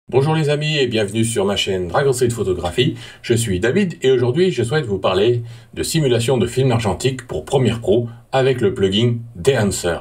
Bonjour les amis et bienvenue sur ma chaîne Dragon Street Photographie. Je suis David et aujourd'hui je souhaite vous parler de simulation de film argentique pour Premiere Pro avec le plugin Dehancer.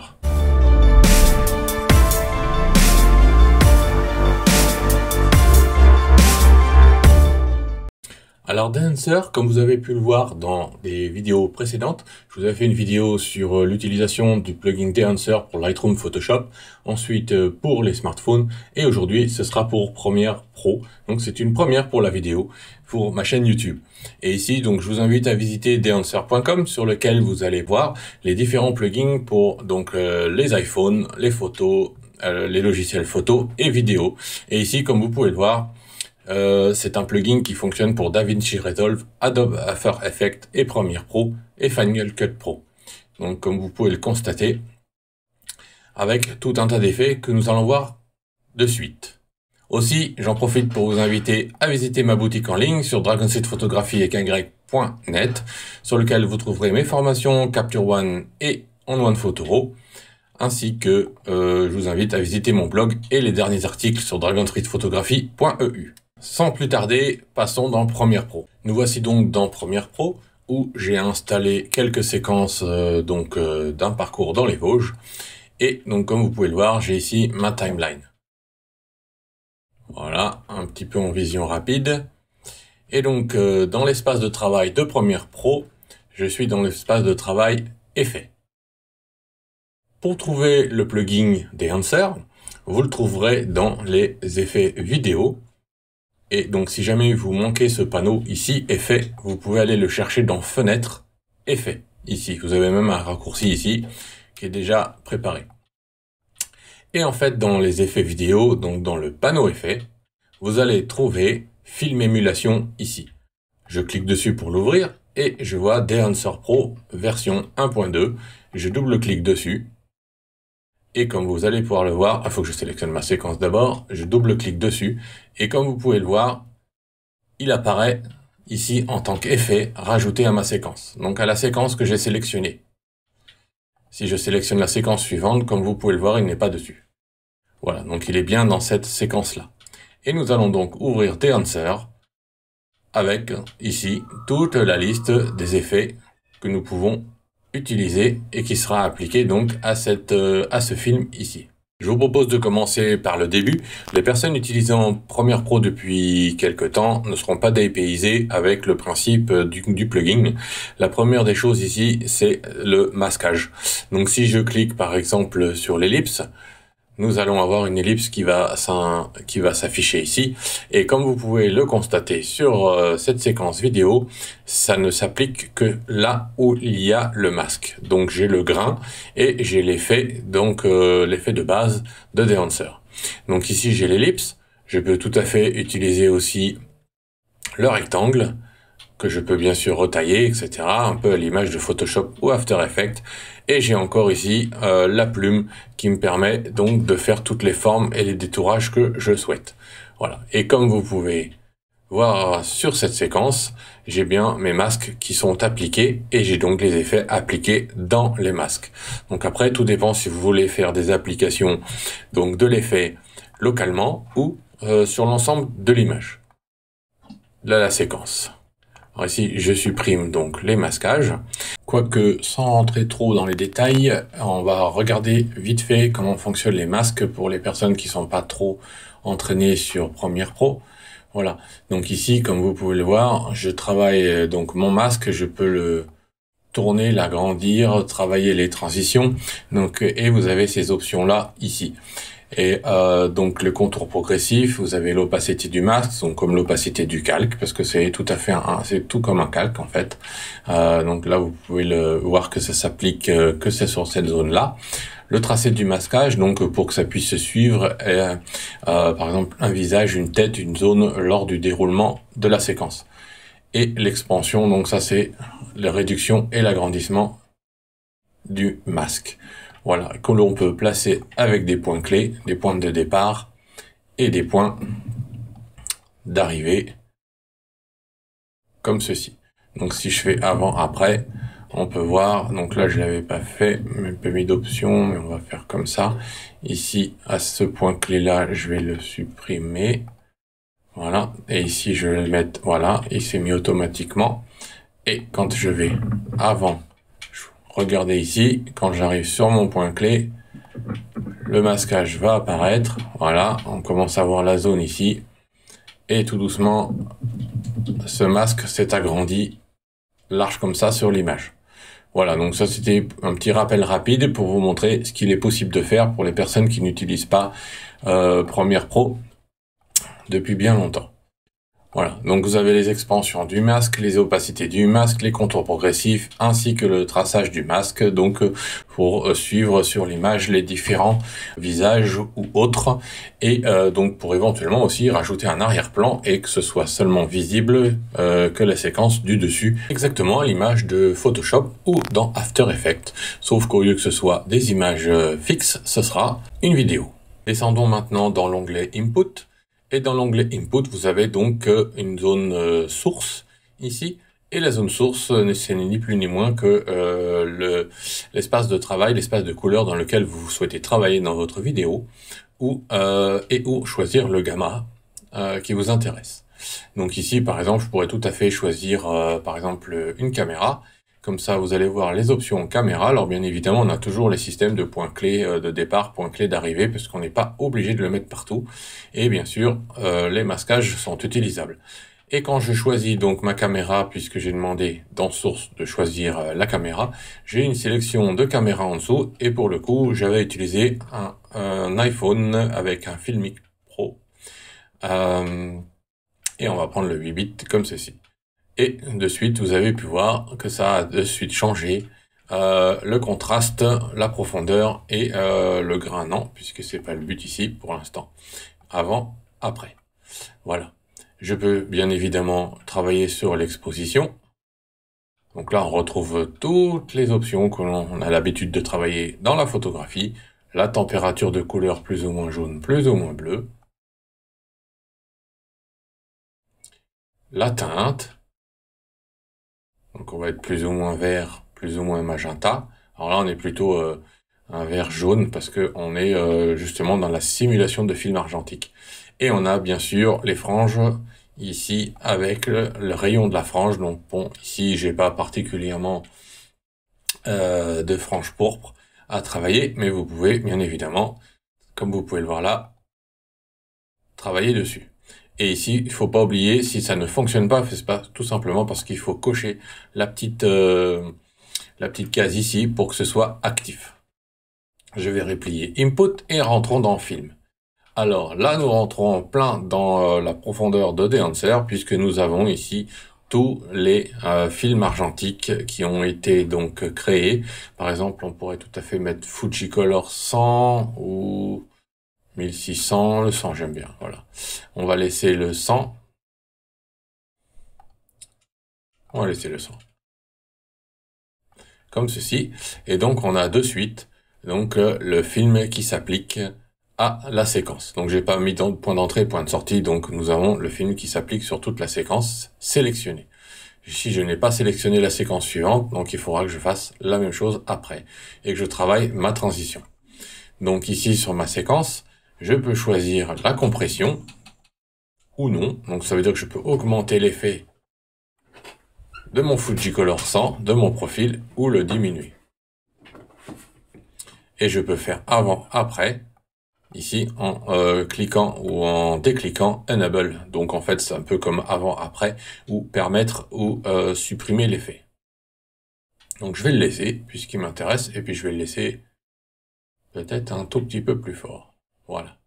Alors Dehancer, comme vous avez pu le voir dans des vidéos précédentes, je vous avais fait une vidéo sur l'utilisation du plugin Dehancer pour Lightroom Photoshop, ensuite pour les smartphones, et aujourd'hui ce sera pour Premiere Pro. Donc c'est une première pour la vidéo, pour ma chaîne YouTube. Et ici, donc je vous invite à visiter dehancer.com sur lequel vous allez voir les différents plugins pour les iPhones, les photos, les logiciels photo et vidéo. Et ici, comme vous pouvez le voir, c'est un plugin qui fonctionne pour DaVinci Resolve, Adobe After Effects et Premiere Pro et Final Cut Pro. Donc comme vous pouvez le constater, avec tout un tas d'effets que nous allons voir de suite. Aussi, j'en profite pour vous inviter à visiter ma boutique en ligne sur dragonseedphotographie.net, sur lequel vous trouverez mes formations Capture One et On One Photo, ainsi que je vous invite à visiter mon blog et les derniers articles sur dragonstreetphotographie.eu. Sans plus tarder, passons dans Premiere Pro. Nous voici donc dans Premiere Pro, où j'ai installé quelques séquences d'un parcours dans les Vosges. Et donc comme vous pouvez le voir, j'ai ici ma timeline. Voilà, un petit peu en vision rapide. Et donc dans l'espace de travail de Premiere Pro, je suis dans l'espace de travail Effets. Pour trouver le plugin Dehancer, vous le trouverez dans les effets vidéo. Et donc si jamais vous manquez ce panneau ici, Effets, vous pouvez aller le chercher dans Fenêtre, Effets. Ici, vous avez même un raccourci ici qui est déjà préparé. Et en fait, dans les effets vidéo, donc dans le panneau Effets, vous allez trouver Film Émulation ici. Je clique dessus pour l'ouvrir et je vois Dehancer Pro version 1.2. Je double-clique dessus. Et comme vous allez pouvoir le voir, il faut que je sélectionne ma séquence d'abord, je double-clique dessus, et comme vous pouvez le voir, il apparaît ici en tant qu'effet rajouté à ma séquence, donc à la séquence que j'ai sélectionnée. Si je sélectionne la séquence suivante, comme vous pouvez le voir, il n'est pas dessus. Voilà, donc il est bien dans cette séquence-là. Et nous allons donc ouvrir Dehancer avec ici toute la liste des effets que nous pouvons utilisé et qui sera appliqué donc à ce film ici. Je vous propose de commencer par le début. Les personnes utilisant Premiere Pro depuis quelque temps ne seront pas dépaysées avec le principe du plugin. La première des choses ici, c'est le masquage. Donc si je clique par exemple sur l'ellipse, nous allons avoir une ellipse qui va s'afficher ici. Et comme vous pouvez le constater sur cette séquence vidéo, ça ne s'applique que là où il y a le masque. Donc j'ai le grain et j'ai l'effet, l'effet de base de Dehancer. Donc ici j'ai l'ellipse. Je peux tout à fait utiliser aussi le rectangle, que je peux bien sûr retailler, etc. Un peu à l'image de Photoshop ou After Effects. Et j'ai encore ici la plume qui me permet donc de faire toutes les formes et les détourages que je souhaite. Voilà. Et comme vous pouvez voir sur cette séquence, j'ai bien mes masques qui sont appliqués et j'ai donc les effets appliqués dans les masques. Donc après, tout dépend si vous voulez faire des applications donc de l'effet localement ou sur l'ensemble de l'image. Là, la séquence. Alors ici, je supprime donc les masquages. Quoique, sans rentrer trop dans les détails, on va regarder vite fait comment fonctionnent les masques pour les personnes qui sont pas trop entraînées sur Premiere Pro. Voilà. Donc ici, comme vous pouvez le voir, je travaille donc mon masque, je peux le tourner, l'agrandir, travailler les transitions. Donc, et vous avez ces options-là ici. Et donc le contour progressif, vous avez l'opacité du masque, donc comme l'opacité du calque, parce que c'est tout à fait c'est tout comme un calque en fait. Donc là vous pouvez le voir que ça s'applique que c'est sur cette zone-là. Le tracé du masquage, donc pour que ça puisse se suivre, par exemple un visage, une tête, une zone lors du déroulement de la séquence. Et l'expansion, donc ça c'est la réduction et l'agrandissement du masque. Voilà, que l'on peut placer avec des points clés, des points de départ et des points d'arrivée, comme ceci. Donc si je fais avant, après, on peut voir, donc là je l'avais pas fait, même pas mis d'option, mais on va faire comme ça. Ici, à ce point clé là, je vais le supprimer. Voilà, et ici je vais le mettre, voilà, il s'est mis automatiquement. Et quand je vais avant, regardez ici, quand j'arrive sur mon point clé, le masquage va apparaître. Voilà, on commence à voir la zone ici. Et tout doucement, ce masque s'est agrandi large comme ça sur l'image. Voilà, donc ça c'était un petit rappel rapide pour vous montrer ce qu'il est possible de faire pour les personnes qui n'utilisent pas Premiere Pro depuis bien longtemps. Voilà, donc vous avez les expansions du masque, les opacités du masque, les contours progressifs, ainsi que le traçage du masque, donc pour suivre sur l'image les différents visages ou autres, et donc pour éventuellement aussi rajouter un arrière-plan et que ce soit seulement visible que la séquence du dessus, exactement à l'image de Photoshop ou dans After Effects, sauf qu'au lieu que ce soit des images fixes, ce sera une vidéo. Descendons maintenant dans l'onglet Input. Et dans l'onglet Input, vous avez donc une zone source ici. Et la zone source, c'est ni plus ni moins que l'espace de travail, l'espace de couleur dans lequel vous souhaitez travailler dans votre vidéo ou choisir le gamma qui vous intéresse. Donc ici, par exemple, je pourrais tout à fait choisir, par exemple, une caméra. Comme ça, vous allez voir les options caméra. Alors bien évidemment, on a toujours les systèmes de points clés de départ, points clés d'arrivée, parce qu'on n'est pas obligé de le mettre partout. Et bien sûr, les masquages sont utilisables. Et quand je choisis donc ma caméra, puisque j'ai demandé dans source de choisir la caméra, j'ai une sélection de caméras en dessous. Et pour le coup, j'avais utilisé un iPhone avec un Filmic Pro. Et on va prendre le 8 bits comme ceci. Et de suite, vous avez pu voir que ça a de suite changé le contraste, la profondeur et le grain. Non, puisque c'est pas le but ici pour l'instant. Avant, après. Voilà. Je peux bien évidemment travailler sur l'exposition. Donc là, on retrouve toutes les options que l'on a l'habitude de travailler dans la photographie. La température de couleur plus ou moins jaune, plus ou moins bleu. La teinte. Donc on va être plus ou moins vert, plus ou moins magenta. Alors là, on est plutôt un vert jaune parce que on est justement dans la simulation de film argentique. Et on a bien sûr les franges ici avec le rayon de la frange. Donc bon, ici j'ai pas particulièrement de frange pourpre à travailler, mais vous pouvez bien évidemment, comme vous pouvez le voir là, travailler dessus. Et ici, il faut pas oublier, si ça ne fonctionne pas, c'est pas tout simplement parce qu'il faut cocher la petite case ici pour que ce soit actif. Je vais replier Input et rentrons dans Film. Alors là, nous rentrons en plein dans la profondeur de Dehancer puisque nous avons ici tous les films argentiques qui ont été donc créés. Par exemple, on pourrait tout à fait mettre Fujicolor 100 ou 1600, le 100 j'aime bien, voilà. On va laisser le 100. On va laisser le 100. Comme ceci. Et donc on a de suite donc le film qui s'applique à la séquence. Donc j'ai pas mis de point d'entrée, point de sortie, donc nous avons le film qui s'applique sur toute la séquence sélectionnée. Ici je n'ai pas sélectionné la séquence suivante, donc il faudra que je fasse la même chose après et que je travaille ma transition. Donc ici sur ma séquence, je peux choisir la compression ou non. Donc ça veut dire que je peux augmenter l'effet de mon Fujicolor 100, de mon profil, ou le diminuer. Et je peux faire avant, après, ici en cliquant ou en décliquant Enable. Donc en fait c'est un peu comme avant, après, ou permettre ou supprimer l'effet. Donc je vais le laisser, puisqu'il m'intéresse, et puis je vais le laisser peut-être un tout petit peu plus fort. Voilà.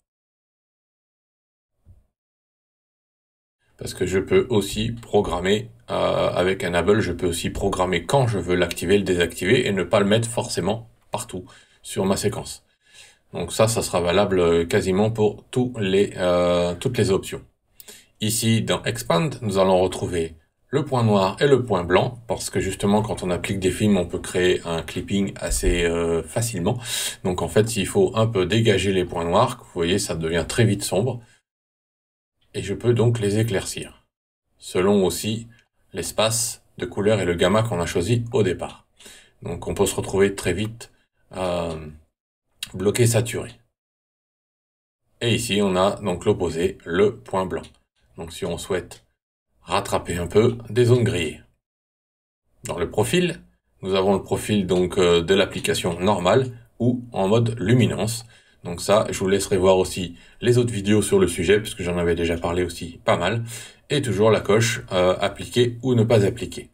Parce que je peux aussi programmer, avec Enable, je peux aussi programmer quand je veux l'activer, le désactiver, et ne pas le mettre forcément partout sur ma séquence. Donc ça sera valable quasiment pour toutes les options. Ici, dans Expand, nous allons retrouver le point noir et le point blanc, parce que justement, quand on applique des films, on peut créer un clipping assez facilement. Donc en fait, il faut un peu dégager les points noirs, vous voyez, ça devient très vite sombre. Et je peux donc les éclaircir, selon aussi l'espace de couleur et le gamma qu'on a choisi au départ. Donc on peut se retrouver très vite bloqué, saturé. Et ici, on a donc l'opposé, le point blanc. Donc si on souhaite rattraper un peu des zones grillées. Dans le profil, nous avons le profil donc de l'application normale ou en mode luminance. Donc ça, je vous laisserai voir aussi les autres vidéos sur le sujet, puisque j'en avais déjà parlé aussi pas mal. Et toujours la coche appliquer ou ne pas appliquer.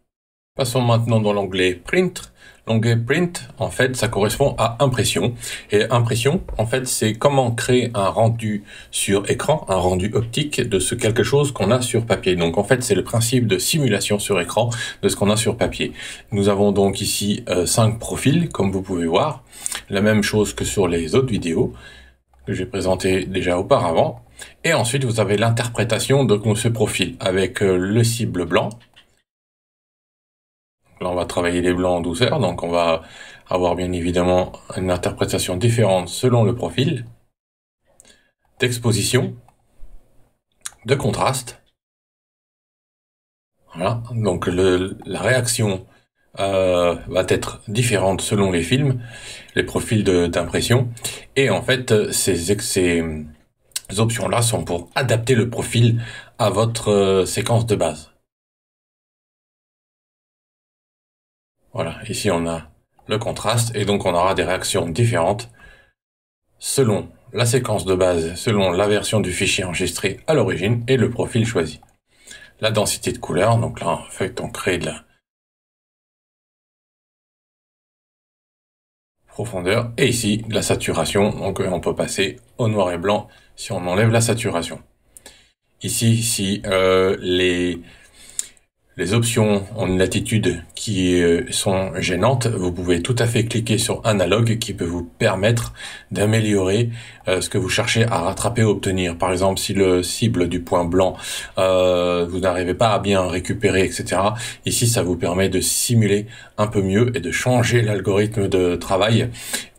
Passons maintenant dans l'onglet Print. L'onglet Print, en fait, ça correspond à impression. Et impression, en fait, c'est comment créer un rendu sur écran, un rendu optique de ce quelque chose qu'on a sur papier. Donc, en fait, c'est le principe de simulation sur écran de ce qu'on a sur papier. Nous avons donc ici 5 profils, comme vous pouvez voir. La même chose que sur les autres vidéos que j'ai présentées déjà auparavant. Et ensuite, vous avez l'interprétation de ce profil avec le cible blanc. Là, on va travailler les blancs en douceur, donc on va avoir bien évidemment une interprétation différente selon le profil, d'exposition, de contraste. Voilà, donc la réaction va être différente selon les films, les profils d'impression, et en fait ces options-là sont pour adapter le profil à votre séquence de base. Voilà, ici on a le contraste et donc on aura des réactions différentes selon la séquence de base, selon la version du fichier enregistré à l'origine et le profil choisi. La densité de couleur, donc là en fait on crée de la profondeur et ici de la saturation, donc on peut passer au noir et blanc si on enlève la saturation. Ici, si les options ont une latitude qui sont gênantes, vous pouvez tout à fait cliquer sur analogue qui peut vous permettre d'améliorer ce que vous cherchez à rattraper ou obtenir. Par exemple, si le cible du point blanc, vous n'arrivez pas à bien récupérer, etc. Ici, ça vous permet de simuler un peu mieux et de changer l'algorithme de travail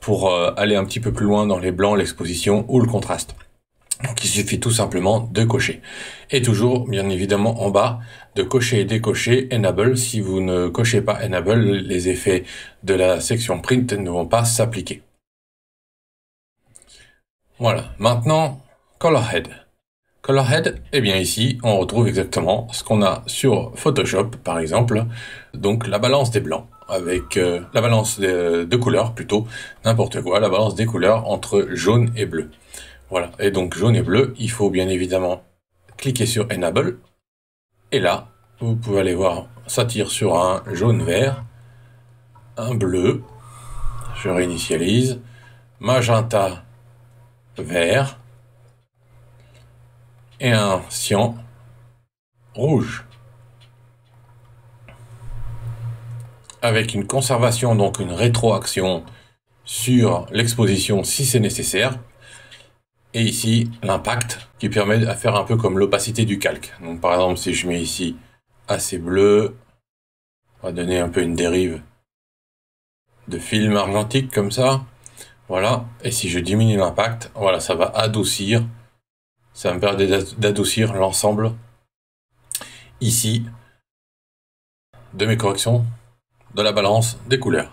pour aller un petit peu plus loin dans les blancs, l'exposition ou le contraste. Donc il suffit tout simplement de cocher. Et toujours, bien évidemment, en bas, de cocher et décocher Enable. Si vous ne cochez pas Enable, les effets de la section Print ne vont pas s'appliquer. Voilà, maintenant, Colorhead. Colorhead, eh bien ici, on retrouve exactement ce qu'on a sur Photoshop, par exemple. Donc la balance des blancs, avec la balance de couleurs, plutôt, n'importe quoi, la balance des couleurs entre jaune et bleu. Voilà, et donc jaune et bleu, il faut bien évidemment cliquer sur Enable, et là, vous pouvez aller voir, ça tire sur un jaune-vert, un bleu, je réinitialise, magenta vert, et un cyan rouge. Avec une conservation, donc une rétroaction sur l'exposition si c'est nécessaire. Et ici, l'impact qui permet de faire un peu comme l'opacité du calque. Donc par exemple, si je mets ici assez bleu, on va donner un peu une dérive de film argentique comme ça. Voilà. Et si je diminue l'impact, voilà, ça va adoucir. Ça me permet d'adoucir l'ensemble ici de mes corrections de la balance des couleurs.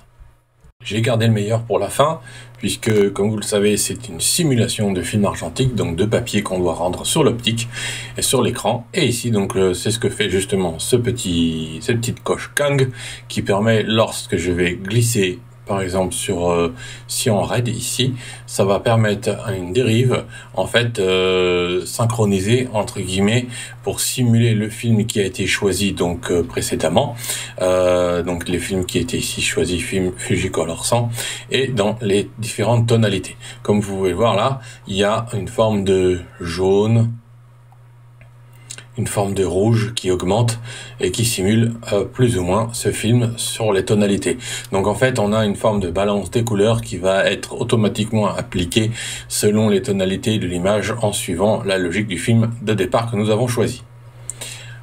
J'ai gardé le meilleur pour la fin, puisque, comme vous le savez, c'est une simulation de film argentique, donc de papier qu'on doit rendre sur l'optique et sur l'écran. Et ici, donc, c'est ce que fait justement cette petite coche Kang, qui permet, lorsque je vais glisser, par exemple, sur Cyan Red, ici, ça va permettre une dérive, en fait, synchronisée, entre guillemets, pour simuler le film qui a été choisi, donc, précédemment. Donc, les films qui étaient ici choisis, film Fujicolor 100, et dans les différentes tonalités. Comme vous pouvez voir là, il y a une forme de jaune, une forme de rouge qui augmente et qui simule plus ou moins ce film sur les tonalités. Donc en fait, on a une forme de balance des couleurs qui va être automatiquement appliquée selon les tonalités de l'image en suivant la logique du film de départ que nous avons choisi.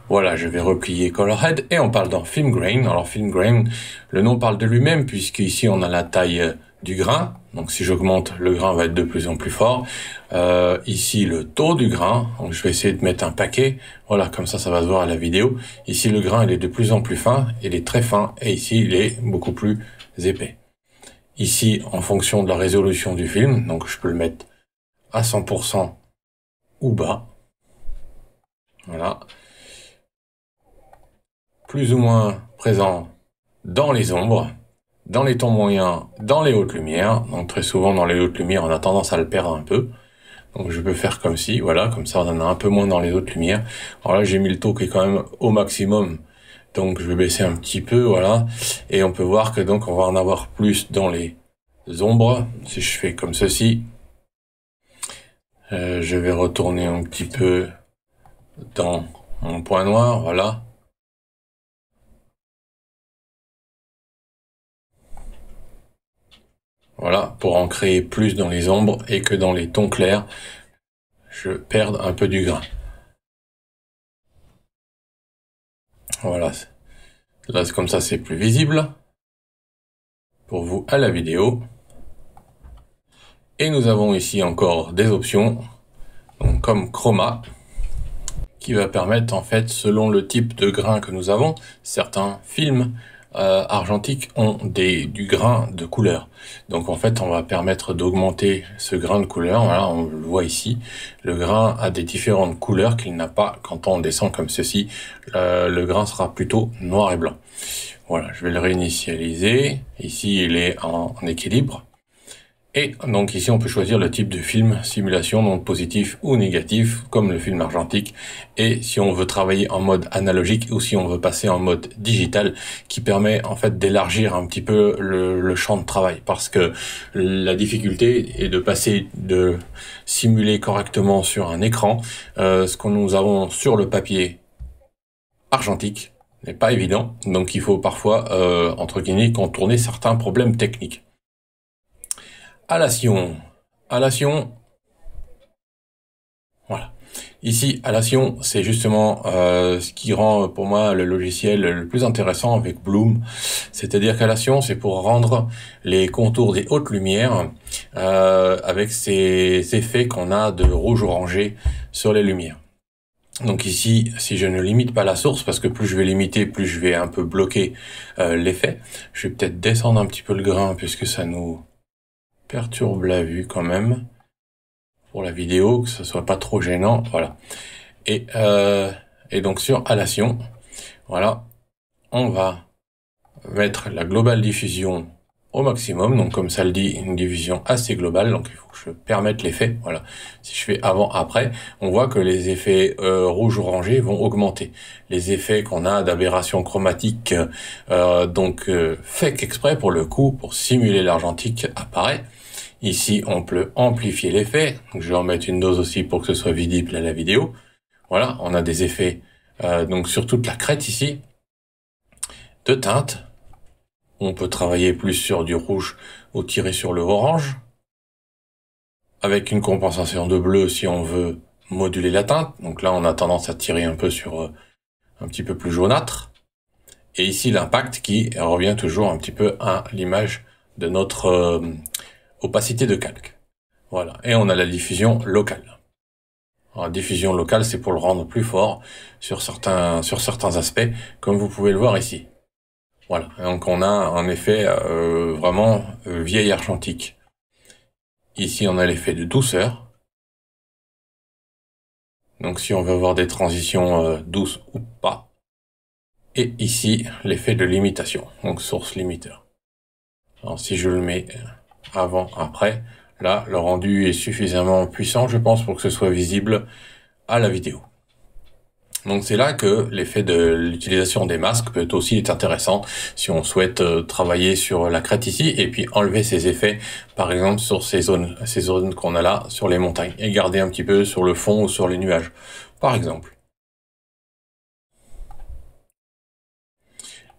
Voilà, je vais replier Colorhead et on parle dans Film Grain. Alors Film Grain, le nom parle de lui-même puisque ici on a la taille du grain. Donc si j'augmente, le grain va être de plus en plus fort. Ici le taux du grain, donc je vais essayer de mettre un paquet. Voilà, comme ça va se voir à la vidéo. Ici le grain il est de plus en plus fin, il est très fin et ici il est beaucoup plus épais. Ici, en fonction de la résolution du film, donc je peux le mettre à 100% ou bas. Voilà. Plus ou moins présent dans les ombres, dans les tons moyens, dans les hautes lumières. Donc très souvent dans les hautes lumières, on a tendance à le perdre un peu. Donc je peux faire comme ci, voilà, comme ça on en a un peu moins dans les hautes lumières. Alors là, j'ai mis le taux qui est quand même au maximum. Donc je vais baisser un petit peu, voilà. Et on peut voir que donc on va en avoir plus dans les ombres. Si je fais comme ceci, je vais retourner un petit peu dans mon point noir, voilà. Voilà, pour en créer plus dans les ombres et que dans les tons clairs, je perde un peu du grain. Voilà. Là, comme ça, c'est plus visible pour vous à la vidéo. Et nous avons ici encore des options, donc comme chroma, qui va permettre, en fait, selon le type de grain que nous avons, certains films argentiques ont du grain de couleur. Donc en fait, on va permettre d'augmenter ce grain de couleur. Voilà, on le voit ici. Le grain a des différentes couleurs qu'il n'a pas quand on descend comme ceci. Le grain sera plutôt noir et blanc. Voilà, je vais le réinitialiser. Ici, il est en équilibre. Et donc ici, on peut choisir le type de film, simulation, donc positif ou négatif, comme le film argentique. Et si on veut travailler en mode analogique ou si on veut passer en mode digital, qui permet en fait d'élargir un petit peu le champ de travail. Parce que la difficulté est de passer de simuler correctement sur un écran ce que nous avons sur le papier argentique n'est pas évident. Donc il faut parfois, entre guillemets, contourner certains problèmes techniques. Halation. Voilà. Ici, halation, c'est justement ce qui rend pour moi le logiciel le plus intéressant avec Bloom. C'est-à-dire qu'halation, c'est pour rendre les contours des hautes lumières avec ces effets qu'on a de rouge-orangé sur les lumières. Donc ici, si je ne limite pas la source, parce que plus je vais limiter, plus je vais un peu bloquer l'effet, je vais peut-être descendre un petit peu le grain puisque ça nous perturbe la vue quand même pour la vidéo, que ce soit pas trop gênant, voilà. Et donc sur halation, voilà, on va mettre la globale diffusion au maximum, donc comme ça le dit, une diffusion assez globale, donc il faut que je permette l'effet, voilà. Si je fais avant-après, on voit que les effets rouge-orangé vont augmenter. Les effets qu'on a d'aberration chromatique, fait qu'exprès pour le coup, pour simuler l'argentique, apparaît. Ici, on peut amplifier l'effet. Donc, je vais en mettre une dose aussi pour que ce soit visible à la vidéo. Voilà, on a des effets donc sur toute la crête ici de teinte. On peut travailler plus sur du rouge ou tirer sur le orange. Avec une compensation de bleu si on veut moduler la teinte. Donc là, on a tendance à tirer un peu sur un petit peu plus jaunâtre. Et ici, l'impact qui revient toujours un petit peu à l'image de notre opacité de calque. Voilà. Et on a la diffusion locale. Alors, la diffusion locale, c'est pour le rendre plus fort sur certains aspects, comme vous pouvez le voir ici. Voilà. Donc on a un effet vraiment vieil argentique. Ici, on a l'effet de douceur. Donc si on veut avoir des transitions douces ou pas. Et ici, l'effet de limitation. Donc source limiteur. Alors si je le mets avant, après, là, le rendu est suffisamment puissant, je pense, pour que ce soit visible à la vidéo. Donc c'est là que l'effet de l'utilisation des masques peut aussi être intéressant si on souhaite travailler sur la crête ici et puis enlever ces effets, par exemple sur ces zones qu'on a là sur les montagnes et garder un petit peu sur le fond ou sur les nuages, par exemple.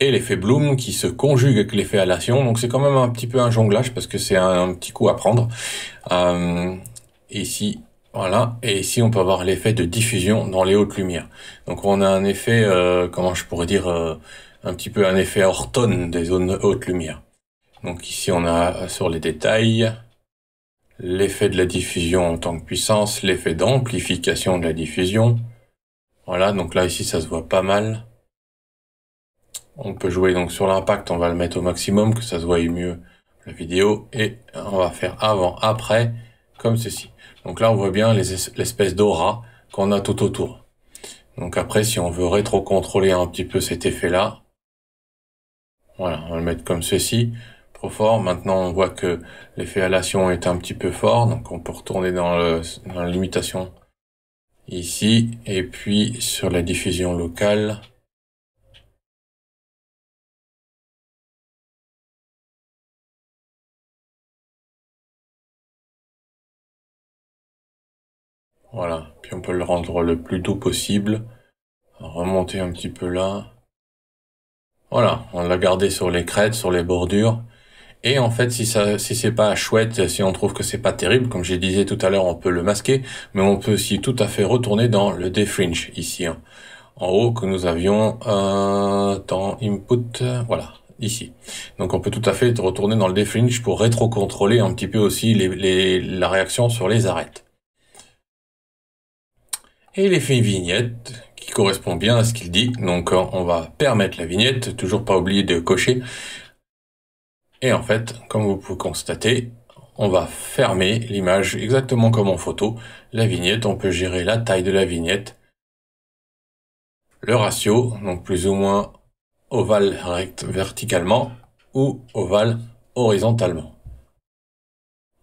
Et l'effet Bloom qui se conjugue avec l'effet halation, donc c'est quand même un petit peu un jonglage parce que c'est un petit coup à prendre. Ici, voilà, et ici on peut avoir l'effet de diffusion dans les hautes lumières. Donc on a un effet, comment je pourrais dire, un petit peu un effet Orton des zones hautes lumières. Donc ici on a sur les détails l'effet de la diffusion en tant que puissance, l'effet d'amplification de la diffusion. Voilà, donc là ici ça se voit pas mal. On peut jouer donc sur l'impact, on va le mettre au maximum, que ça se voie mieux la vidéo, et on va faire avant, après, comme ceci. Donc là, on voit bien l'espèce d'aura qu'on a tout autour. Donc après, si on veut rétro-contrôler un petit peu cet effet-là, voilà, on va le mettre comme ceci, trop fort. Maintenant, on voit que l'effet halation est un petit peu fort, donc on peut retourner dans la limitation ici, et puis sur la diffusion locale. Voilà, puis on peut le rendre le plus doux possible, remonter un petit peu là. Voilà, on l'a gardé sur les crêtes, sur les bordures. Et en fait, si c'est pas chouette, si on trouve que c'est pas terrible, comme je disais tout à l'heure, on peut le masquer, mais on peut aussi tout à fait retourner dans le defringe ici, hein, en haut que nous avions dans input, voilà, ici. Donc on peut tout à fait retourner dans le defringe pour rétro-contrôler un petit peu aussi la réaction sur les arêtes. Et l'effet vignette, qui correspond bien à ce qu'il dit. Donc on va permettre la vignette, toujours pas oublier de cocher. Et en fait, comme vous pouvez constater, on va fermer l'image exactement comme en photo. La vignette, on peut gérer la taille de la vignette, le ratio, donc plus ou moins ovale verticalement ou ovale horizontalement.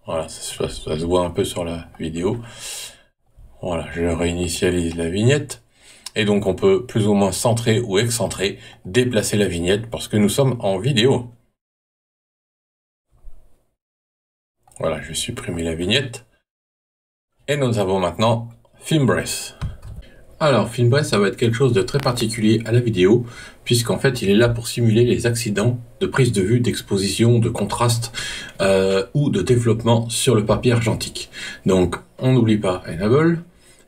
Voilà, ça se voit un peu sur la vidéo. Voilà, je réinitialise la vignette. Et donc on peut plus ou moins centrer ou excentrer, déplacer la vignette parce que nous sommes en vidéo. Voilà, je vais supprimer la vignette. Et nous avons maintenant FilmBrace. Alors, FilmBrace, ça va être quelque chose de très particulier à la vidéo, puisqu'en fait, il est là pour simuler les accidents de prise de vue, d'exposition, de contraste ou de développement sur le papier argentique. Donc, on n'oublie pas Enable.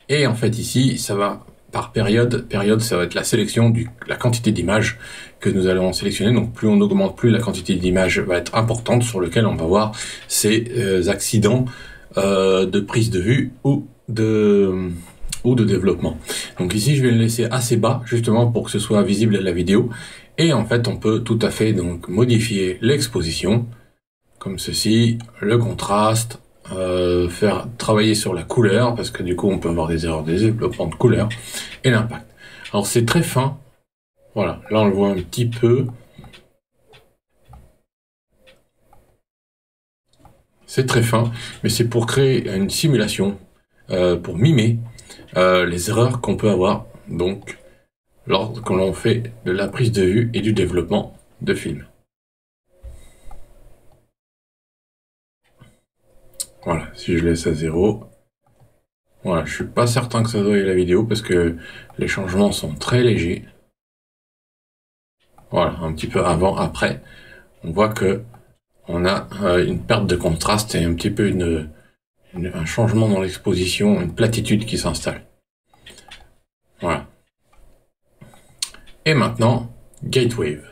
Et en fait, ici, ça va par période. Période, ça va être la sélection la quantité d'images que nous allons sélectionner. Donc, plus on augmente, plus la quantité d'images va être importante, sur lequel on va voir ces accidents de prise de vue ou de développement. Donc ici, je vais le laisser assez bas, justement pour que ce soit visible à la vidéo. Et en fait, on peut tout à fait donc modifier l'exposition, comme ceci, le contraste, faire travailler sur la couleur, parce que du coup, on peut avoir des erreurs de développement de couleur, et l'impact. Alors c'est très fin. Voilà, là on le voit un petit peu. C'est très fin, mais c'est pour créer une simulation, pour mimer les erreurs qu'on peut avoir donc lorsque l'on fait de la prise de vue et du développement de films. Voilà, si je laisse à 0, voilà, je suis pas certain que ça doit y la vidéo parce que les changements sont très légers. Voilà, un petit peu avant, après, on voit que on a une perte de contraste et un petit peu un changement dans l'exposition, une platitude qui s'installe. Voilà. Et maintenant, Gatewave.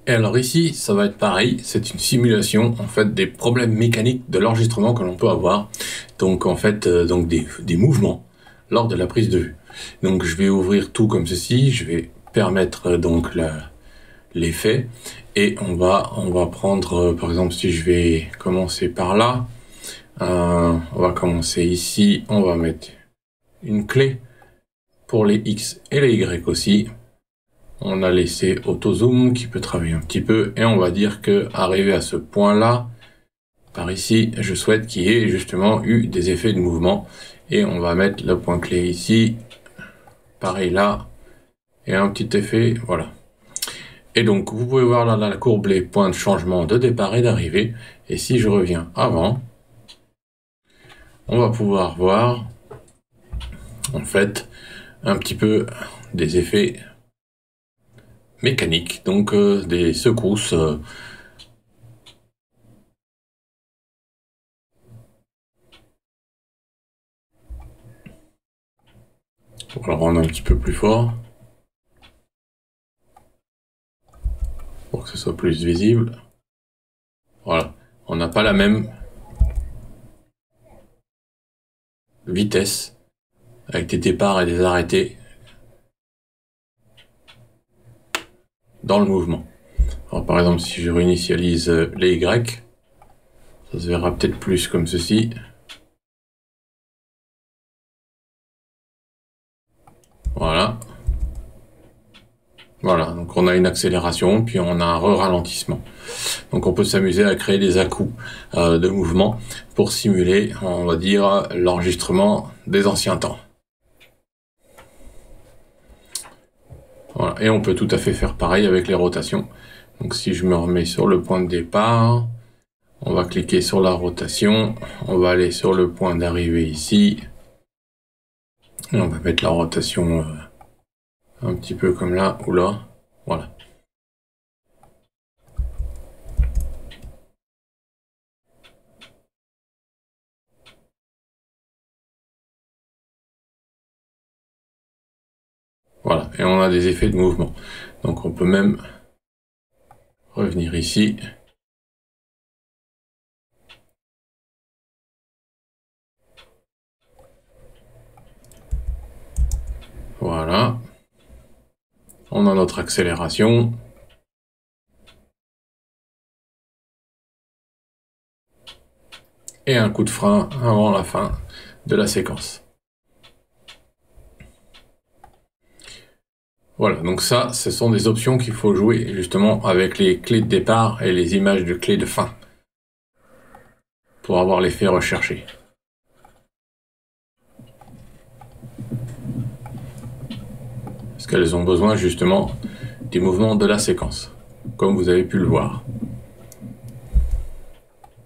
Et alors ici, ça va être pareil, c'est une simulation en fait des problèmes mécaniques de l'enregistrement que l'on peut avoir. Donc en fait, donc des mouvements lors de la prise de vue. Donc je vais ouvrir tout comme ceci, je vais permettre donc l'effet et on va prendre par exemple si je vais commencer par là, on va commencer ici, on va mettre une clé pour les X et les Y aussi. On a laissé auto zoom qui peut travailler un petit peu et on va dire que arrivé à ce point là, par ici, je souhaite qu'il y ait justement eu des effets de mouvement et on va mettre le point clé ici, pareil là, et un petit effet, voilà. Et donc vous pouvez voir là dans la courbe les points de changement de départ et d'arrivée. Et si je reviens avant, on va pouvoir voir en fait un petit peu des effets mécaniques, donc des secousses. On va le rendre un petit peu plus fort pour que ce soit plus visible. Voilà, on n'a pas la même vitesse avec des départs et des arrêtés. dans le mouvement. Alors par exemple, si je réinitialise les Y, ça se verra peut-être plus comme ceci. Voilà. Voilà, donc on a une accélération, puis on a un ralentissement. Donc on peut s'amuser à créer des à-coups de mouvement pour simuler, on va dire, l'enregistrement des anciens temps. Voilà, et on peut tout à fait faire pareil avec les rotations. Donc si je me remets sur le point de départ, on va cliquer sur la rotation, on va aller sur le point d'arrivée ici, et on va mettre la rotation un petit peu comme là ou là, voilà. Voilà, et on a des effets de mouvement. Donc on peut même revenir ici. Voilà. On a notre accélération. Et un coup de frein avant la fin de la séquence. Voilà, donc ça, ce sont des options qu'il faut jouer justement avec les clés de départ et les images de clés de fin pour avoir l'effet recherché. Parce qu'elles ont besoin justement des mouvements de la séquence, comme vous avez pu le voir.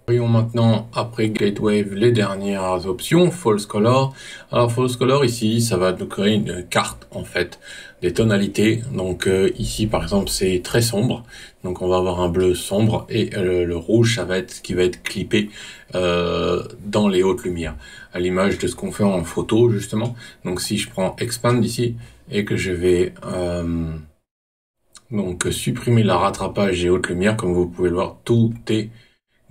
Voyons maintenant, après Gatewave, les dernières options, False Color. Alors, False Color, ici, ça va nous créer une carte, en fait, des tonalités. Donc, ici, par exemple, c'est très sombre. Donc, on va avoir un bleu sombre et le rouge, ça va être ce qui va être clippé dans les hautes lumières, à l'image de ce qu'on fait en photo, justement. Donc, si je prends Expand ici et que je vais donc supprimer la rattrapage et haute lumière, comme vous pouvez le voir, tout est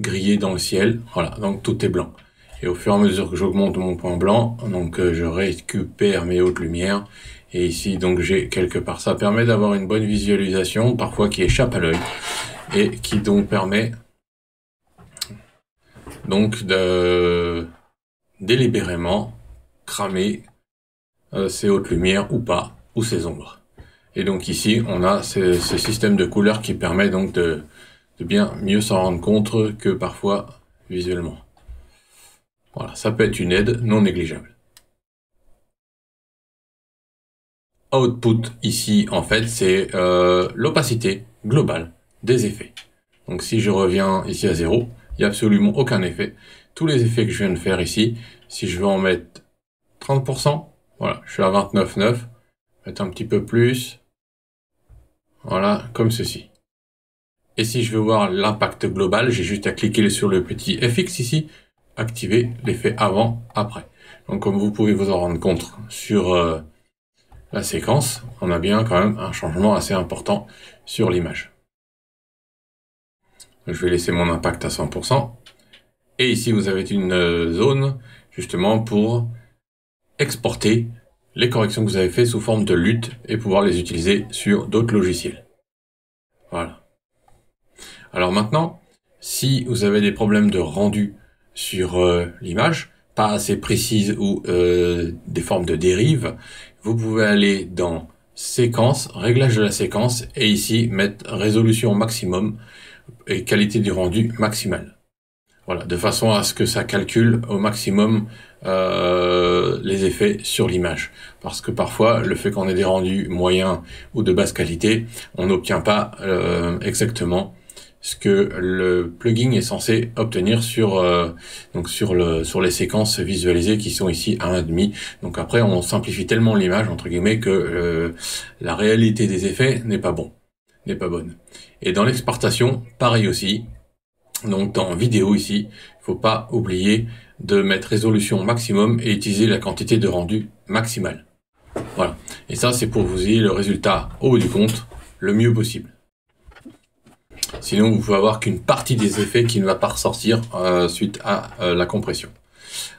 grillé dans le ciel, voilà, donc tout est blanc. Et au fur et à mesure que j'augmente mon point blanc, donc je récupère mes hautes lumières, et ici donc j'ai quelque part, ça permet d'avoir une bonne visualisation, parfois qui échappe à l'œil, et qui donc permet donc de délibérément cramer ces hautes lumières ou pas, ou ces ombres. Et donc ici, on a ce système de couleurs qui permet donc de bien mieux s'en rendre compte que parfois visuellement. Voilà, ça peut être une aide non négligeable. Output ici, en fait, c'est l'opacité globale des effets. Donc si je reviens ici à 0, il n'y a absolument aucun effet. Tous les effets que je viens de faire ici, si je veux en mettre 30%, voilà, je suis à 29,9, mettre un petit peu plus, voilà, comme ceci. Et si je veux voir l'impact global, j'ai juste à cliquer sur le petit FX ici, activer l'effet avant, après. Donc comme vous pouvez vous en rendre compte sur la séquence, on a bien quand même un changement assez important sur l'image. Je vais laisser mon impact à 100%. Et ici, vous avez une zone justement pour exporter les corrections que vous avez faites sous forme de LUT et pouvoir les utiliser sur d'autres logiciels. Voilà. Alors maintenant, si vous avez des problèmes de rendu sur l'image, pas assez précise ou des formes de dérive, vous pouvez aller dans séquence, réglage de la séquence, et ici mettre résolution maximum et qualité du rendu maximale. Voilà, de façon à ce que ça calcule au maximum les effets sur l'image. Parce que parfois, le fait qu'on ait des rendus moyens ou de basse qualité, on n'obtient pas exactement ce que le plugin est censé obtenir sur sur les séquences visualisées qui sont ici à 1,5. Donc après, on simplifie tellement l'image entre guillemets que la réalité des effets n'est pas bonne. Et dans l'exportation, pareil aussi. Donc dans vidéo ici, il faut pas oublier de mettre résolution maximum et utiliser la quantité de rendu maximale. Voilà. Et ça, c'est pour que vous ayez le résultat au bout du compte le mieux possible. Sinon, vous pouvez avoir qu'une partie des effets qui ne va pas ressortir suite à la compression.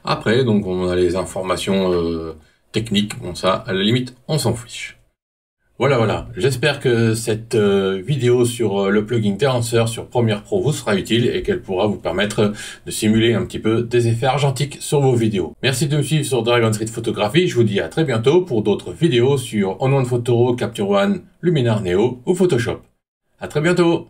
Après, donc, on a les informations techniques. Bon, ça, à la limite, on s'en fiche. Voilà. J'espère que cette vidéo sur le plugin Terancer sur Premiere Pro vous sera utile et qu'elle pourra vous permettre de simuler un petit peu des effets argentiques sur vos vidéos. Merci de me suivre sur Dragon Street Photography. Je vous dis à très bientôt pour d'autres vidéos sur On-One Photo, Capture One, Luminar Neo ou Photoshop. À très bientôt!